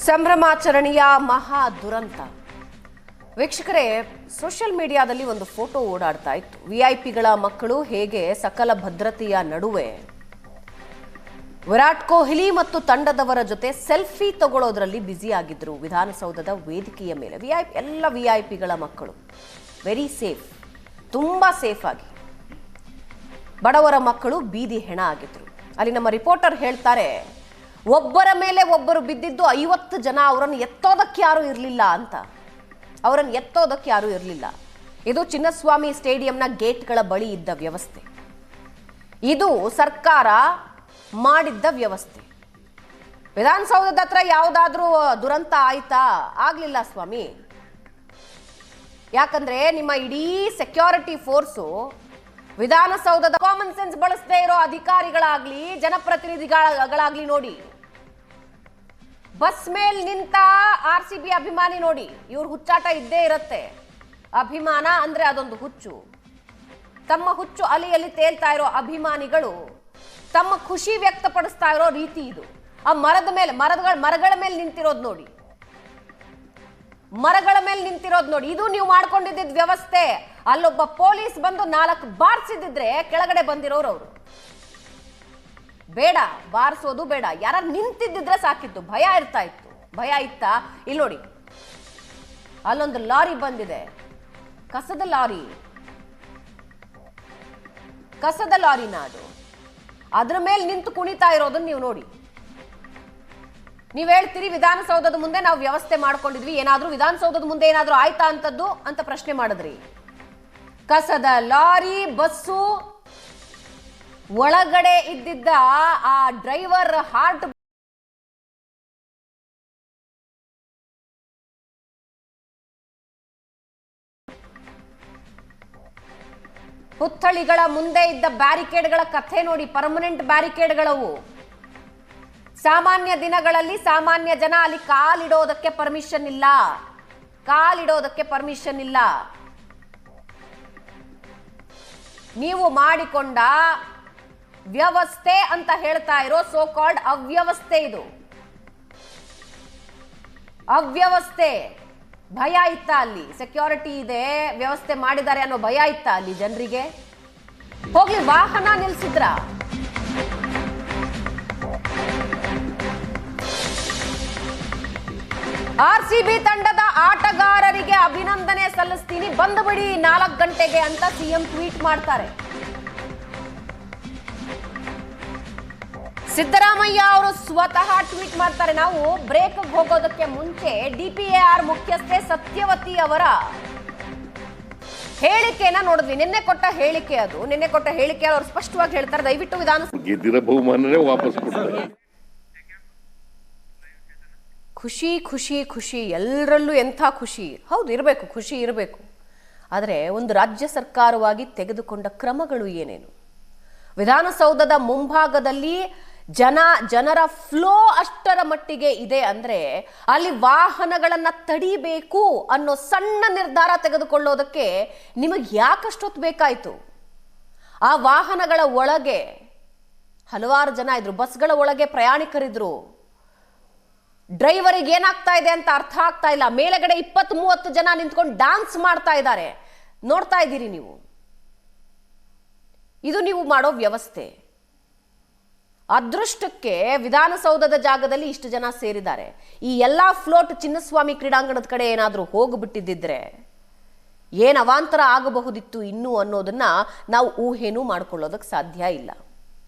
ಸಂಭ್ರಮಾಚರಣೆಯ ಮಹಾ ದುರಂತ. ವೀಕ್ಷಕರೇ, ಸೋಷಿಯಲ್ ಮೀಡಿಯಾದಲ್ಲಿ ಒಂದು ಫೋಟೋ ಓಡಾಡ್ತಾ ಇತ್ತು. ವಿಐಪಿಗಳ ಮಕ್ಕಳು ಹೇಗೆ ಸಕಲ ಭದ್ರತೆಯ ನಡುವೆ ವಿರಾಟ್ ಕೊಹ್ಲಿ ಮತ್ತು ತಂಡದವರ ಜೊತೆ ಸೆಲ್ಫಿ ತಗೊಳ್ಳೋದ್ರಲ್ಲಿ ಬ್ಯುಸಿ ಆಗಿದ್ರು ವಿಧಾನಸೌಧದ ವೇದಿಕೆಯ ಮೇಲೆ. ಎಲ್ಲ ವಿಐಪಿಗಳ ಮಕ್ಕಳು ವೆರಿ ಸೇಫ್, ತುಂಬಾ ಸೇಫ್ ಆಗಿ. ಬಡವರ ಮಕ್ಕಳು ಬೀದಿ ಹೆಣ ಆಗಿದ್ರು. ಅಲ್ಲಿ ನಮ್ಮ ರಿಪೋರ್ಟರ್ ಹೇಳ್ತಾರೆ, ಒಬ್ಬರ ಮೇಲೆ ಒಬ್ಬರು ಬಿದ್ದಿದ್ದು 50 ಜನ ಅವರನ್ನು ಎತ್ತೋದಕ್ಕೆ ಯಾರು ಇರಲಿಲ್ಲ ಅಂತ. ಅವರನ್ನು ಎತ್ತೋದಕ್ಕೆ ಯಾರು ಇರಲಿಲ್ಲ. ಇದು ಚಿನ್ನಸ್ವಾಮಿ ಸ್ಟೇಡಿಯಂನ ಗೇಟ್ಗಳ ಬಳಿ ಇದ್ದ ವ್ಯವಸ್ಥೆ. ಇದು ಸರ್ಕಾರ ಮಾಡಿದ್ದ ವ್ಯವಸ್ಥೆ. ವಿಧಾನಸೌಧದ ಹತ್ರ ಯಾವುದಾದ್ರೂ ದುರಂತ ಆಯ್ತಾ? ಆಗ್ಲಿಲ್ಲ ಸ್ವಾಮಿ. ಯಾಕಂದ್ರೆ ನಿಮ್ಮ ಇಡೀ ಸೆಕ್ಯೂರಿಟಿ ಫೋರ್ಸು ವಿಧಾನಸೌಧದ ಕಾಮನ್ ಸೆನ್ಸ್ ಬಳಸದೇ ಇರೋ ಅಧಿಕಾರಿಗಳಾಗ್ಲಿ ಜನಪ್ರತಿನಿಧಿಗಳಾಗ್ಲಿ ನೋಡಿ, ಬಸ್ ಮೇಲ್ ನಿಂತ RCB ಅಭಿಮಾನಿ ನೋಡಿ, ಇವ್ರ ಹುಚ್ಚಾಟ ಇದ್ದೇ ಇರುತ್ತೆ. ಅಭಿಮಾನ ಅಂದ್ರೆ ಅದೊಂದು ಹುಚ್ಚು. ತಮ್ಮ ಹುಚ್ಚು ಅಲೆಯಲ್ಲಿ ತೇಲ್ತಾ ಇರೋ ಅಭಿಮಾನಿಗಳು ತಮ್ಮ ಖುಷಿ ವ್ಯಕ್ತಪಡಿಸ್ತಾ ಇರೋ ರೀತಿ ಇದು. ಆ ಮರಗಳ ಮೇಲೆ ನಿಂತಿರೋದು ನೋಡಿ, ಮರಗಳ ಮೇಲೆ ನಿಂತಿರೋದು ನೋಡಿ. ಇದು ನೀವು ಮಾಡ್ಕೊಂಡಿದ್ದ ವ್ಯವಸ್ಥೆ. ಅಲ್ಲೊಬ್ಬ ಪೊಲೀಸ್ ಬಂದು 4 ಬಾರಿಸಿದ್ರೆ ಕೆಳಗಡೆ ಬಂದಿರೋರು ಅವರು. ಬೇಡ, ಬಾರಿಸೋದು ಬೇಡ. ಯಾರು ನಿಂತಿದ್ದಿದ್ರೆ ಸಾಕಿತ್ತು. ಭಯ ಇರ್ತಾ ಇತ್ತು. ಭಯ ಇತ್ತಾ? ಇಲ್ಲಿ ನೋಡಿ, ಅಲ್ಲೊಂದು ಲಾರಿ ಬಂದಿದೆ, ಕಸದ ಲಾರಿನ ಅದು. ಅದ್ರ ಮೇಲೆ ನಿಂತು ಕುಣಿತಾ ಇರೋದನ್ನ ನೀವು ನೋಡಿ. ನೀವ್ ಹೇಳ್ತೀರಿ ವಿಧಾನಸೌಧದ ಮುಂದೆ ನಾವು ವ್ಯವಸ್ಥೆ ಮಾಡ್ಕೊಂಡಿದ್ವಿ, ಏನಾದ್ರೂ ವಿಧಾನಸೌಧದ ಮುಂದೆ ಏನಾದ್ರೂ ಆಯ್ತಾ ಅಂತದ್ದು ಅಂತ ಪ್ರಶ್ನೆ ಮಾಡಿದ್ರಿ. ಕಸದ ಲಾರಿ, ಬಸ್ಸು ಒಳಗಡೆ ಇದ್ದಿದ್ದ ಆ ಡ್ರೈವರ್ ಹಾರ್ಟ್ ಪುತ್ಥಳಿಗಳ ಮುಂದೆ ಇದ್ದ ಬ್ಯಾರಿಕೇಡ್ಗಳ ಕಥೆ ನೋಡಿ. ಪರ್ಮನೆಂಟ್ ಬ್ಯಾರಿಕೇಡ್ಗಳವು. ಸಾಮಾನ್ಯ ದಿನಗಳಲ್ಲಿ ಸಾಮಾನ್ಯ ಜನ ಅಲ್ಲಿ ಕಾಲಿಡೋದಕ್ಕೆ ಪರ್ಮಿಷನ್ ಇಲ್ಲ. ನೀವು ಮಾಡಿಕೊಂಡ ವ್ಯವಸ್ಥೆ ಅಂತ ಹೇಳ್ತಾ ಇರೋ ಸೋ ಕಾಲ್ಡ್ ಅವ್ಯವಸ್ಥೆ ಇದು. ಅವ್ಯವಸ್ಥೆ. ಭಯ ಇತ್ತ ಅಲ್ಲಿ? ಸೆಕ್ಯೂರಿಟಿ ಇದೆ, ವ್ಯವಸ್ಥೆ ಮಾಡಿದ್ದಾರೆ ಅನ್ನೋ ಭಯ ಇತ್ತ ಅಲ್ಲಿ ಜನರಿಗೆ? ಹೋಗ್ಲಿ, ವಾಹನ ನಿಲ್ಸಿದ್ರ? RCB ತಂಡದ ಆಟಗಾರರಿಗೆ ಅಭಿನಂದನೆ ಸಲ್ಲಿಸ್ತೀನಿ, ಬಂದುಬಿಡಿ 4 ಗಂಟೆಗೆ ಅಂತ ಸಿಎಂ ಟ್ವೀಟ್ ಮಾಡ್ತಾರೆ. ಸಿದ್ದರಾಮಯ್ಯ ಅವರು ಸ್ವತಃ ಟ್ವೀಟ್ ಮಾಡ್ತಾರೆ. ನಾವು ಬ್ರೇಕ್ ಹೋಗೋದಕ್ಕೆ ಮುಂಚೆ DPAR ಮುಖ್ಯಸ್ಥೆ ಸತ್ಯವತಿ ಅವರ ಹೇಳಿಕೆನ ನೋಡಿದ್ವಿ. ನಿನ್ನೆ ಕೊಟ್ಟ ಹೇಳಿಕೆ ಅವರು ಸ್ಪಷ್ಟವಾಗಿ ಹೇಳ್ತಾರೆ, ದಯವಿಟ್ಟು ಗೆದ್ದಿರೋ ಬಹುಮಾನನೇ ವಾಪಸ್ ಕೊಡ್ತಾರೆ. ಖುಷಿ ಎಲ್ಲರಲ್ಲೂ ಎಂಥ ಖುಷಿ. ಹೌದು, ಇರಬೇಕು, ಖುಷಿ ಇರಬೇಕು. ಆದರೆ ಒಂದು ರಾಜ್ಯ ಸರ್ಕಾರವಾಗಿ ತೆಗೆದುಕೊಂಡ ಕ್ರಮಗಳು ಏನೇನು? ವಿಧಾನಸೌಧದ ಮುಂಭಾಗದಲ್ಲಿ ಜನರ ಫ್ಲೋ ಅಷ್ಟರ ಮಟ್ಟಿಗೆ ಇದೆ ಅಂದ್ರೆ ಅಲ್ಲಿ ವಾಹನಗಳನ್ನ ತಡಿಬೇಕು ಅನ್ನೋ ಸಣ್ಣ ನಿರ್ಧಾರ ತೆಗೆದುಕೊಳ್ಳೋದಕ್ಕೆ ನಿಮಗೆ ಯಾಕಷ್ಟೊತ್ತು ಬೇಕಾಯ್ತು? ಆ ವಾಹನಗಳ ಒಳಗೆ ಹಲವಾರು ಜನ ಇದ್ರು, ಬಸ್ಗಳ ಒಳಗೆ ಪ್ರಯಾಣಿಕರಿದ್ರು. ಡ್ರೈವರಿಗೆ ಏನಾಗ್ತಾ ಇದೆ ಅಂತ ಅರ್ಥ ಆಗ್ತಾ ಇಲ್ಲ. ಮೇಲೆಗಡೆ 20-30 ಜನ ನಿಂತ್ಕೊಂಡು ಡ್ಯಾನ್ಸ್ ಮಾಡ್ತಾ ಇದ್ದಾರೆ, ನೋಡ್ತಾ ಇದ್ದೀರಿ ನೀವು. ಇದು ನೀವು ಮಾಡೋ ವ್ಯವಸ್ಥೆ. ಅದೃಷ್ಟಕ್ಕೆ ವಿಧಾನಸೌಧದ ಜಾಗದಲ್ಲಿ ಇಷ್ಟು ಜನ ಸೇರಿದ್ದಾರೆ. ಈ ಎಲ್ಲಾ ಫ್ಲೋಟ್ ಚಿನ್ನಸ್ವಾಮಿ ಕ್ರೀಡಾಂಗಣದ ಕಡೆ ಏನಾದ್ರೂ ಹೋಗ್ಬಿಟ್ಟಿದ್ದಿದ್ರೆ ಏನ್ ಅವಾಂತರ ಆಗಬಹುದಿತ್ತು ಇನ್ನು ಅನ್ನೋದನ್ನ ನಾವು ಊಹೆನೂ ಮಾಡ್ಕೊಳ್ಳೋದಕ್ಕೆ ಸಾಧ್ಯ ಇಲ್ಲ.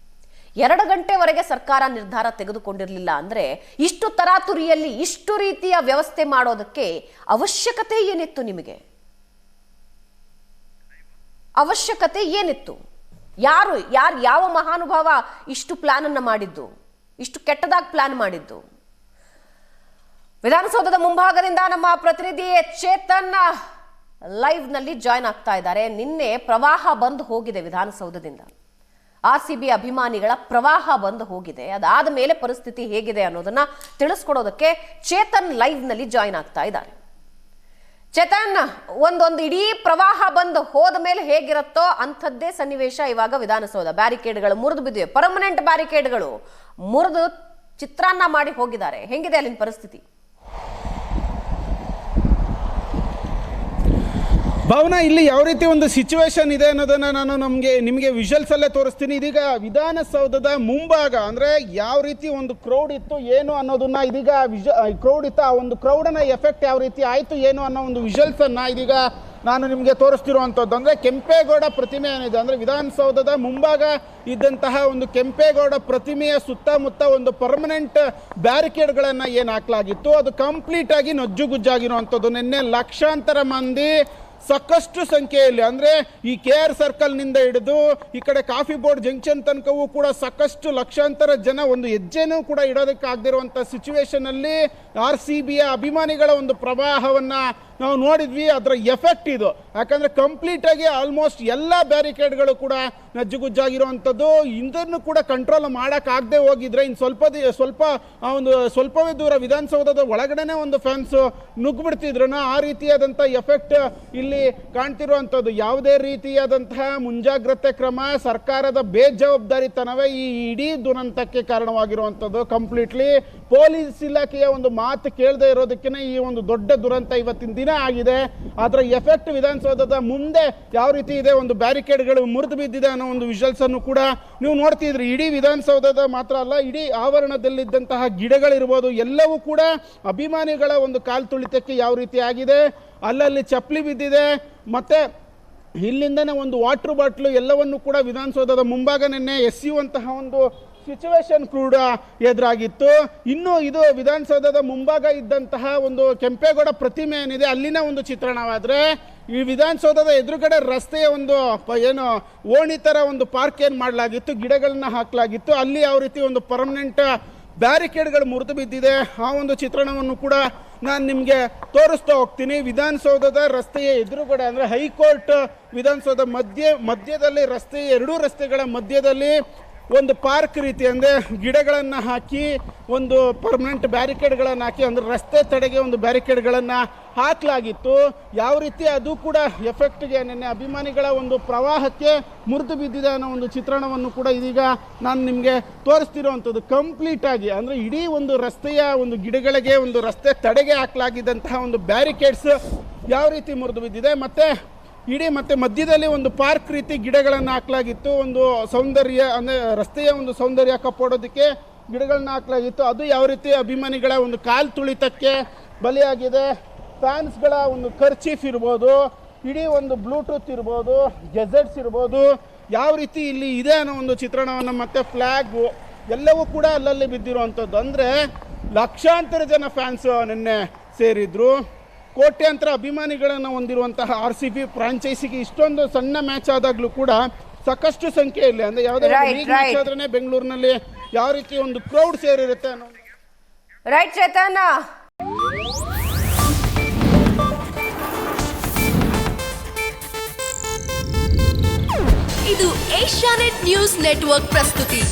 2 ಗಂಟೆವರೆಗೆ ಸರ್ಕಾರ ನಿರ್ಧಾರ ತೆಗೆದುಕೊಂಡಿರಲಿಲ್ಲ ಅಂದ್ರೆ ಇಷ್ಟು ತರಾತುರಿಯಲ್ಲಿ ಇಷ್ಟು ರೀತಿಯ ವ್ಯವಸ್ಥೆ ಮಾಡೋದಕ್ಕೆ ಅವಶ್ಯಕತೆ ಏನಿತ್ತು? ನಿಮಗೆ ಅವಶ್ಯಕತೆ ಏನಿತ್ತು? ಯಾವ ಮಹಾನುಭಾವ ಇಷ್ಟು ಪ್ಲಾನ್ ಅನ್ನ ಮಾಡಿದ್ದು? ಇಷ್ಟು ಕೆಟ್ಟದಾಗಿ ಪ್ಲಾನ್ ಮಾಡಿದ್ದು? ವಿಧಾನಸೌಧದ ಮುಂಭಾಗದಿಂದ ನಮ್ಮ ಪ್ರತಿನಿಧಿ ಚೇತನ್ ಲೈವ್ ನಲ್ಲಿ ಜಾಯ್ನ್ ಆಗ್ತಾ ಇದ್ದಾರೆ. ನಿನ್ನೆ ಪ್ರವಾಹ ಬಂದು ಹೋಗಿದೆ ವಿಧಾನಸೌಧದಿಂದ. RCB ಅಭಿಮಾನಿಗಳ ಪ್ರವಾಹ ಬಂದು ಹೋಗಿದೆ. ಅದಾದ ಮೇಲೆ ಪರಿಸ್ಥಿತಿ ಹೇಗಿದೆ ಅನ್ನೋದನ್ನ ತಿಳಿಸ್ಕೊಡೋದಕ್ಕೆ ಚೇತನ್ ಲೈವ್ ನಲ್ಲಿ ಜಾಯ್ನ್ ಆಗ್ತಾ ಇದ್ದಾರೆ. ಚೇತನ್, ಒಂದೊಂದು ಇಡೀ ಪ್ರವಾಹ ಬಂದು ಹೋದ ಮೇಲೆ ಹೇಗಿರುತ್ತೋ ಅಂಥದ್ದೇ ಸನ್ನಿವೇಶ ಇವಾಗ ವಿಧಾನಸೌಧ. ಬ್ಯಾರಿಕೇಡ್ಗಳು ಮುರಿದು ಬಿದ್ದಿವೆ, ಪರ್ಮನೆಂಟ್ ಬ್ಯಾರಿಕೇಡ್ಗಳು ಮುರಿದು ಚಿತ್ರಾನ್ನ ಮಾಡಿ ಹೋಗಿದ್ದಾರೆ. ಹೆಂಗಿದೆ ಅಲ್ಲಿನ ಪರಿಸ್ಥಿತಿ? ಭಾವನಾ, ಇಲ್ಲಿ ಯಾವ ರೀತಿ ಒಂದು ಸಿಚುವೇಶನ್ ಇದೆ ಅನ್ನೋದನ್ನು ನಾನು ನಿಮಗೆ ವಿಜುವಲ್ಸಲ್ಲೇ ತೋರಿಸ್ತೀನಿ. ಇದೀಗ ವಿಧಾನಸೌಧದ ಮುಂಭಾಗ ಅಂದರೆ ಯಾವ ರೀತಿ ಒಂದು ಕ್ರೌಡ್ ಇತ್ತು ಏನು ಅನ್ನೋದನ್ನ ಇದೀಗ ಕ್ರೌಡ್ ಇತ್ತು, ಆ ಒಂದು ಕ್ರೌಡನ್ನ ಎಫೆಕ್ಟ್ ಯಾವ ರೀತಿ ಆಯಿತು ಏನು ಅನ್ನೋ ಒಂದು ವಿಜುವಲ್ಸನ್ನು ಇದೀಗ ನಾನು ನಿಮಗೆ ತೋರಿಸ್ತಿರುವಂಥದ್ದು. ಅಂದರೆ ಕೆಂಪೇಗೌಡ ಪ್ರತಿಮೆ ಏನಿದೆ ಅಂದರೆ ವಿಧಾನಸೌಧದ ಮುಂಭಾಗ ಇದ್ದಂತಹ ಒಂದು ಕೆಂಪೇಗೌಡ ಪ್ರತಿಮೆಯ ಸುತ್ತಮುತ್ತ ಒಂದು ಪರ್ಮನೆಂಟ್ ಬ್ಯಾರಿಕೇಡ್ಗಳನ್ನು ಏನು ಹಾಕಲಾಗಿತ್ತು ಅದು ಕಂಪ್ಲೀಟಾಗಿ ನಜ್ಜುಗುಜ್ಜಾಗಿರುವಂಥದ್ದು. ನಿನ್ನೆ ಲಕ್ಷಾಂತರ ಮಂದಿ ಸಾಕಷ್ಟು ಸಂಖ್ಯೆಯಲ್ಲಿ ಅಂದರೆ ಈ KR ಸರ್ಕಲ್ನಿಂದ ಹಿಡಿದು ಈ ಕಡೆ ಕಾಫಿ ಬೋರ್ಡ್ ಜಂಕ್ಷನ್ ತನಕವೂ ಕೂಡ ಸಾಕಷ್ಟು ಲಕ್ಷಾಂತರ ಜನ ಒಂದು ಹೆಜ್ಜೆನೂ ಕೂಡ ಇಡೋದಕ್ಕಾಗದಿರುವಂಥ ಸಿಚುವೇಶನಲ್ಲಿ RCBಯ ಅಭಿಮಾನಿಗಳ ಒಂದು ಪ್ರವಾಹವನ್ನು ನಾವು ನೋಡಿದ್ವಿ. ಅದರ ಎಫೆಕ್ಟ್ ಇದು. ಯಾಕಂದರೆ ಕಂಪ್ಲೀಟಾಗಿ ಆಲ್ಮೋಸ್ಟ್ ಎಲ್ಲ ಬ್ಯಾರಿಕೇಡ್ಗಳು ಕೂಡ ನಜ್ಜುಗುಜ್ಜಾಗಿರುವಂಥದ್ದು. ಇದನ್ನು ಕೂಡ ಕಂಟ್ರೋಲ್ ಮಾಡೋಕ್ಕಾಗದೆ ಹೋಗಿದ್ರೆ ಇನ್ನು ಸ್ವಲ್ಪವೇ ದೂರ ವಿಧಾನಸೌಧದ ಒಳಗಡೆನೆ ಒಂದು ಫ್ಯಾನ್ಸು ನುಗ್ಗಿಬಿಡ್ತಿದ್ರು. ಆ ರೀತಿಯಾದಂಥ ಎಫೆಕ್ಟ್ ಇಲ್ಲಿ ಕಾಣ್ತಿರುವಂಥದ್ದು. ಯಾವುದೇ ರೀತಿಯಾದಂತಹ ಮುಂಜಾಗ್ರತೆ ಕ್ರಮ, ಸರ್ಕಾರದ ಬೇಜವಾಬ್ದಾರಿತನವೇ ಈ ಇಡೀ ದುರಂತಕ್ಕೆ ಕಾರಣವಾಗಿರುವಂಥದ್ದು. ಕಂಪ್ಲೀಟ್ಲಿ ಪೊಲೀಸ್ ಇಲಾಖೆಯ ಒಂದು ಮಾತು ಕೇಳದೆ ಇರೋದಕ್ಕೆ ಈ ಒಂದು ದೊಡ್ಡ ದುರಂತ ಇವತ್ತಿನ ದಿನ ಆಗಿದೆ. ಅದರ ಎಫೆಕ್ಟ್ ವಿಧಾನಸೌಧದ ಮುಂದೆ ಯಾವ ರೀತಿ ಇದೆ, ಒಂದು ಬ್ಯಾರಿಕೇಡ್ಗಳು ಮುರಿದು ಬಿದ್ದಿದೆ ಅನ್ನೋ ಒಂದು ವಿಜುವಲ್ಸ್ ಅನ್ನು ಕೂಡ ನೀವು ನೋಡ್ತಿದ್ರಿ. ಇಡೀ ವಿಧಾನಸೌಧದ ಮಾತ್ರ ಅಲ್ಲ, ಇಡೀ ಆವರಣದಲ್ಲಿದ್ದಂತಹ ಗಿಡಗಳಿರ್ಬೋದು ಎಲ್ಲವೂ ಕೂಡ ಅಭಿಮಾನಿಗಳ ಒಂದು ಕಾಲು ತುಳಿತಕ್ಕೆ ಯಾವ ರೀತಿ ಆಗಿದೆ. ಅಲ್ಲಲ್ಲಿ ಚಪ್ಪಲಿ ಬಿದ್ದಿದೆ, ಮತ್ತೆ ಇಲ್ಲಿಂದನೇ ಒಂದು ವಾಟರ್ ಬಾಟ್ಲು ಎಲ್ಲವನ್ನು ಕೂಡ ವಿಧಾನಸೌಧದ ಮುಂಭಾಗ ನಿನ್ನೆ ಎಸೆಯುವಂತಹ ಒಂದು ಸಿಚುವೇಶನ್ ಕೂಡ ಎದುರಾಗಿತ್ತು. ಇನ್ನು ಇದು ವಿಧಾನಸೌಧದ ಮುಂಭಾಗ ಇದ್ದಂತಹ ಒಂದು ಕೆಂಪೇಗೌಡ ಪ್ರತಿಮೆ ಏನಿದೆ ಅಲ್ಲಿನ ಒಂದು ಚಿತ್ರಣವಾದರೆ ಈ ವಿಧಾನಸೌಧದ ಎದುರುಗಡೆ ರಸ್ತೆಯ ಒಂದು ಏನು ಓಣಿ ಥರ ಒಂದು ಪಾರ್ಕ್ ಏನು ಮಾಡಲಾಗಿತ್ತು, ಗಿಡಗಳನ್ನ ಹಾಕಲಾಗಿತ್ತು, ಅಲ್ಲಿ ಯಾವ ರೀತಿ ಒಂದು ಪರ್ಮನೆಂಟ್ ಬ್ಯಾರಿಕೇಡ್ಗಳು ಮುರಿದು ಬಿದ್ದಿದೆ ಆ ಒಂದು ಚಿತ್ರಣವನ್ನು ಕೂಡ ನಾನು ನಿಮಗೆ ತೋರಿಸ್ತಾ ಹೋಗ್ತೀನಿ. ವಿಧಾನಸೌಧದ ರಸ್ತೆಯ ಎದುರುಗಡೆ ಅಂದರೆ ಹೈಕೋರ್ಟ್ ವಿಧಾನಸೌಧ ಮಧ್ಯದಲ್ಲಿ ರಸ್ತೆಯ ಎರಡೂ ರಸ್ತೆಗಳ ಮಧ್ಯದಲ್ಲಿ ಒಂದು ಪಾರ್ಕ್ ರೀತಿ ಅಂದರೆ ಗಿಡಗಳನ್ನು ಹಾಕಿ ಒಂದು ಪರ್ಮನೆಂಟ್ ಬ್ಯಾರಿಕೇಡ್ಗಳನ್ನು ಹಾಕಿ ಅಂದರೆ ರಸ್ತೆ ತಡೆಗೆ ಒಂದು ಬ್ಯಾರಿಕೇಡ್ಗಳನ್ನು ಹಾಕಲಾಗಿತ್ತು. ಯಾವ ರೀತಿ ಅದು ಕೂಡ ಎಫೆಕ್ಟ್ಗೆ ನಿನ್ನೆ ಅಭಿಮಾನಿಗಳ ಒಂದು ಪ್ರವಾಹಕ್ಕೆ ಮುರಿದು ಬಿದ್ದಿದೆ ಅನ್ನೋ ಒಂದು ಚಿತ್ರಣವನ್ನು ಕೂಡ ಇದೀಗ ನಾನು ನಿಮಗೆ ತೋರಿಸ್ತಿರುವಂಥದ್ದು. ಕಂಪ್ಲೀಟಾಗಿ ಅಂದರೆ ಇಡೀ ಒಂದು ರಸ್ತೆಯ ಒಂದು ಗಿಡಗಳಿಗೆ ಒಂದು ರಸ್ತೆ ತಡೆಗೆ ಹಾಕಲಾಗಿದ್ದಂತಹ ಒಂದು ಬ್ಯಾರಿಕೇಡ್ಸ್ ಯಾವ ರೀತಿ ಮುರಿದು ಬಿದ್ದಿದೆ. ಮತ್ತೆ ಮಧ್ಯದಲ್ಲಿ ಒಂದು ಪಾರ್ಕ್ ರೀತಿ ಗಿಡಗಳನ್ನು ಹಾಕಲಾಗಿತ್ತು. ಒಂದು ಸೌಂದರ್ಯ ಅಂದರೆ ರಸ್ತೆಯ ಒಂದು ಸೌಂದರ್ಯ ಕಾಪಾಡೋದಕ್ಕೆ ಗಿಡಗಳನ್ನ ಹಾಕಲಾಗಿತ್ತು. ಅದು ಯಾವ ರೀತಿ ಅಭಿಮಾನಿಗಳ ಒಂದು ಕಾಲು ತುಳಿತಕ್ಕೆ ಬಲಿಯಾಗಿದೆ. ಫ್ಯಾನ್ಸ್ಗಳ ಒಂದು ಕರ್ಚೀಫ್ ಇರ್ಬೋದು, ಇಡೀ ಒಂದು ಬ್ಲೂಟೂತ್ ಇರ್ಬೋದು, ಗೆಜೆಟ್ಸ್ ಇರ್ಬೋದು, ಯಾವ ರೀತಿ ಇಲ್ಲಿ ಇದೆ ಅನ್ನೋ ಒಂದು ಚಿತ್ರಣವನ್ನು ಮತ್ತೆ ಫ್ಲ್ಯಾಗು ಎಲ್ಲವೂ ಕೂಡ ಅಲ್ಲಲ್ಲಿ ಬಿದ್ದಿರುವಂಥದ್ದು. ಅಂದರೆ ಲಕ್ಷಾಂತರ ಜನ ಫ್ಯಾನ್ಸ್ ನಿನ್ನೆ ಸೇರಿದ್ರು. ಕೋಟ್ಯಾಂತರ ಅಭಿಮಾನಿಗಳನ್ನು ಹೊಂದಿರುವಂತಹ RCB ಫ್ರಾಂಚೈಸಿಗೆ ಇಷ್ಟೊಂದು ಸಣ್ಣ ಮ್ಯಾಚ್ ಆದಾಗಲೂ ಕೂಡ ಸಾಕಷ್ಟು ಸಂಖ್ಯೆಯಲ್ಲಿ ಅಂದರೆ ಯಾವುದೇ ಲೀಗ್ ಮ್ಯಾಚ್ ಆದ್ರೆ ಬೆಂಗಳೂರಿನಲ್ಲಿ ಯಾವ ರೀತಿ ಒಂದು ಕ್ರೌಡ್ ಸೇರಿರುತ್ತೆ ಅನ್ನೋ ರೈಟ್ ಚೇತನ್. ಇದು ಏಷ್ಯಾನೆಟ್ ನ್ಯೂಸ್ ನೆಟ್ವರ್ಕ್ ಪ್ರಸ್ತುತಿ.